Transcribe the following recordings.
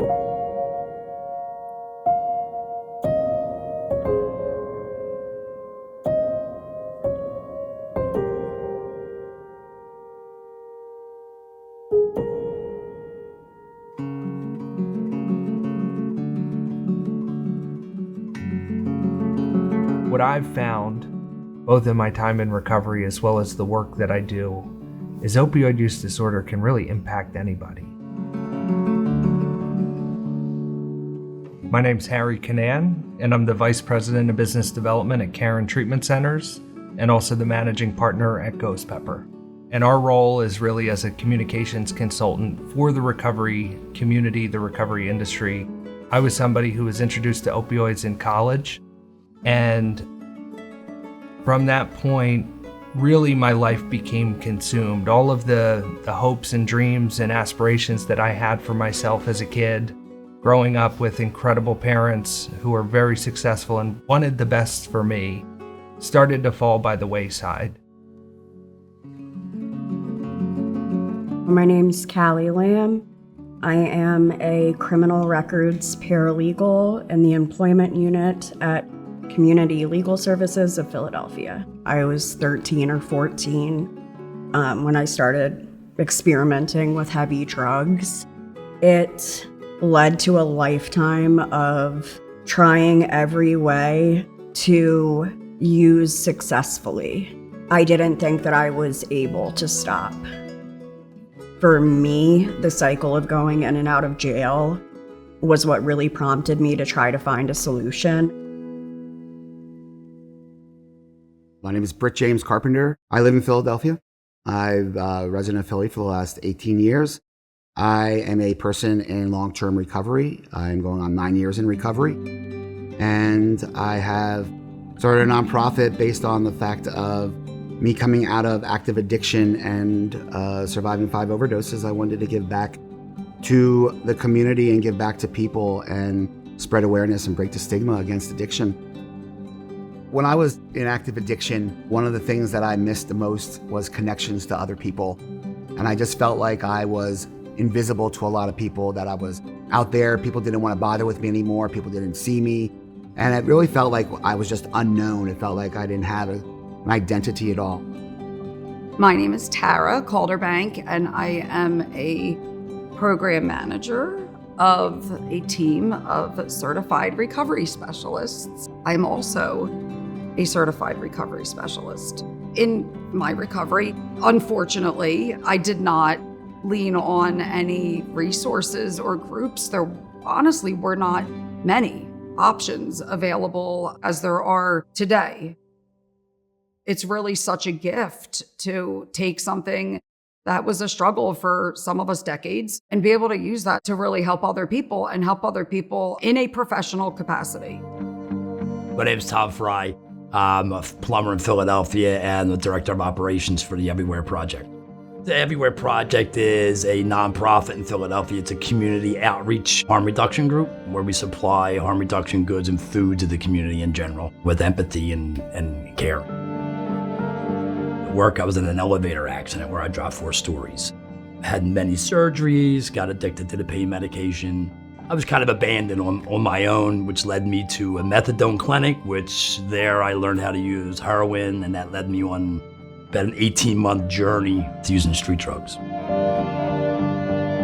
What I've found, both in my time in recovery as well as the work that I do, is opioid use disorder can really impact anybody. My name's Harry Canan, and I'm the Vice President of Business Development at Care and Treatment Centers, and also the Managing Partner at Ghost Pepper. And our role is really as a communications consultant for the recovery community, the recovery industry. I was somebody who was introduced to opioids in college, and from that point, really my life became consumed. All of the hopes and dreams and aspirations that I had for myself as a kid, growing up with incredible parents who were very successful and wanted the best for me, started to fall by the wayside. My name's Callie Lamb. I am a criminal records paralegal in the employment unit at Community Legal Services of Philadelphia. I was 13 or 14 when I started experimenting with heavy drugs. It led to a lifetime of trying every way to use successfully. I didn't think that I was able to stop. For me, the cycle of going in and out of jail was what really prompted me to try to find a solution. My name is Britt James Carpenter. I live in Philadelphia. I've resident of Philly for the last 18 years. I am a person in long-term recovery. I'm going on 9 years in recovery. And I have started a nonprofit based on the fact of me coming out of active addiction and surviving 5 overdoses. I wanted to give back to the community and give back to people and spread awareness and break the stigma against addiction. When I was in active addiction, one of the things that I missed the most was connections to other people. And I just felt like I was invisible to a lot of people, that I was out there. People didn't want to bother with me anymore. People didn't see me. And it really felt like I was just unknown. It felt like I didn't have an identity at all. My name is Tara Calderbank, and I am a program manager of a team of certified recovery specialists. I'm also a certified recovery specialist. In my recovery, unfortunately, I did not lean on any resources or groups. There honestly were not many options available as there are today. It's really such a gift to take something that was a struggle for some of us decades and be able to use that to really help other people and help other people in a professional capacity. My name is Tom Fry. I'm a plumber in Philadelphia and the director of operations for the Everywhere Project. The Everywhere Project is a nonprofit in Philadelphia. It's a community outreach harm reduction group where we supply harm reduction goods and food to the community in general with empathy and care. At work, I was in an elevator accident where I dropped 4 stories. I had many surgeries, got addicted to the pain medication. I was kind of abandoned on my own, which led me to a methadone clinic, which there I learned how to use heroin, and that led me on about an 18-month journey to using street drugs.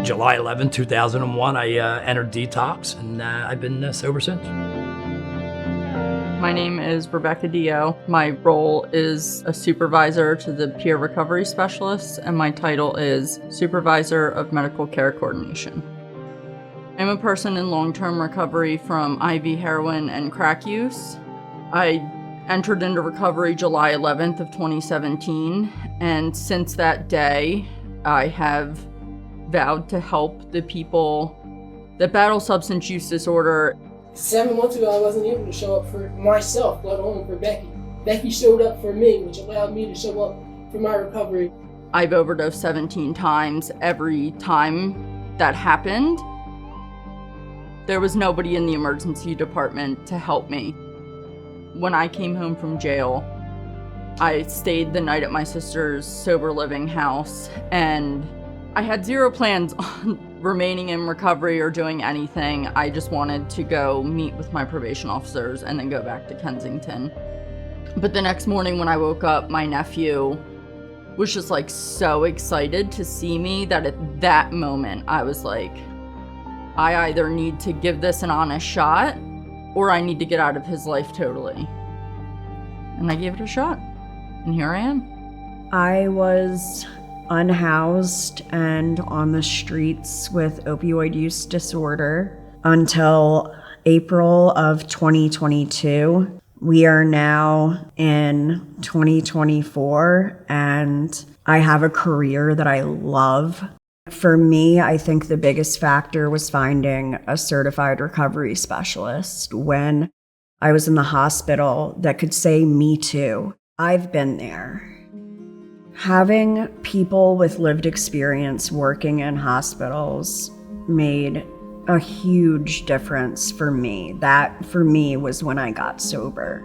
July 11, 2001, I entered detox, and I've been sober since. My name is Rebecca Dio. My role is a supervisor to the peer recovery specialists, and my title is Supervisor of Medical Care Coordination. I'm a person in long-term recovery from IV heroin and crack use. I entered into recovery July 11th of 2017, and since that day, I have vowed to help the people that battle substance use disorder. 7 months ago, I wasn't able to show up for myself, let alone for Becky. Becky showed up for me, which allowed me to show up for my recovery. I've overdosed 17 times. Every time that happened, there was nobody in the emergency department to help me. When I came home from jail, I stayed the night at my sister's sober living house, and I had zero plans on remaining in recovery or doing anything. I just wanted to go meet with my probation officers and then go back to Kensington. But the next morning when I woke up, my nephew was just like so excited to see me that at that moment I was like, I either need to give this an honest shot or I need to get out of his life totally. And I gave it a shot. And here I am. I was unhoused and on the streets with opioid use disorder until April of 2022. We are now in 2024 and I have a career that I love. For me, I think the biggest factor was finding a certified recovery specialist when I was in the hospital that could say, me too. I've been there. Having people with lived experience working in hospitals made a huge difference for me. That, for me, was when I got sober.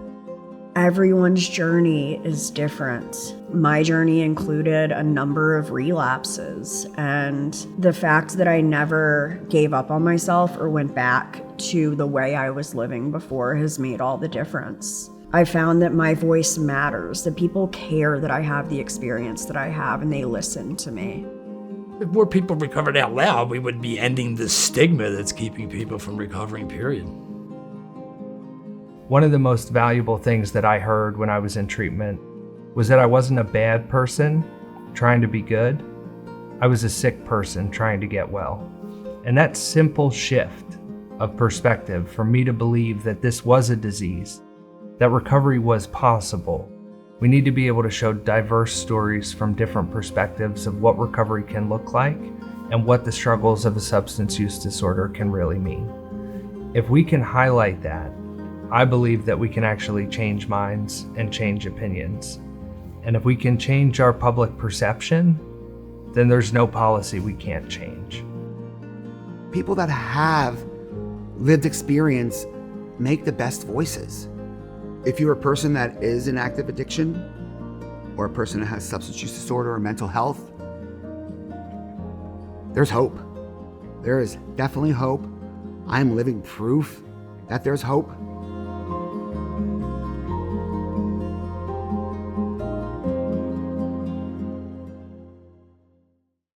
Everyone's journey is different. My journey included a number of relapses, and the fact that I never gave up on myself or went back to the way I was living before has made all the difference. I found that my voice matters, that people care that I have the experience that I have, and they listen to me. If more people recovered out loud, we would be ending the stigma that's keeping people from recovering, period. One of the most valuable things that I heard when I was in treatment was that I wasn't a bad person trying to be good. I was a sick person trying to get well. And that simple shift of perspective for me to believe that this was a disease, that recovery was possible. We need to be able to show diverse stories from different perspectives of what recovery can look like and what the struggles of a substance use disorder can really mean. If we can highlight that, I believe that we can actually change minds and change opinions. And if we can change our public perception, then there's no policy we can't change. People that have lived experience make the best voices. If you're a person that is in active addiction, or a person that has substance use disorder or mental health, there's hope. There is definitely hope. I'm living proof that there's hope.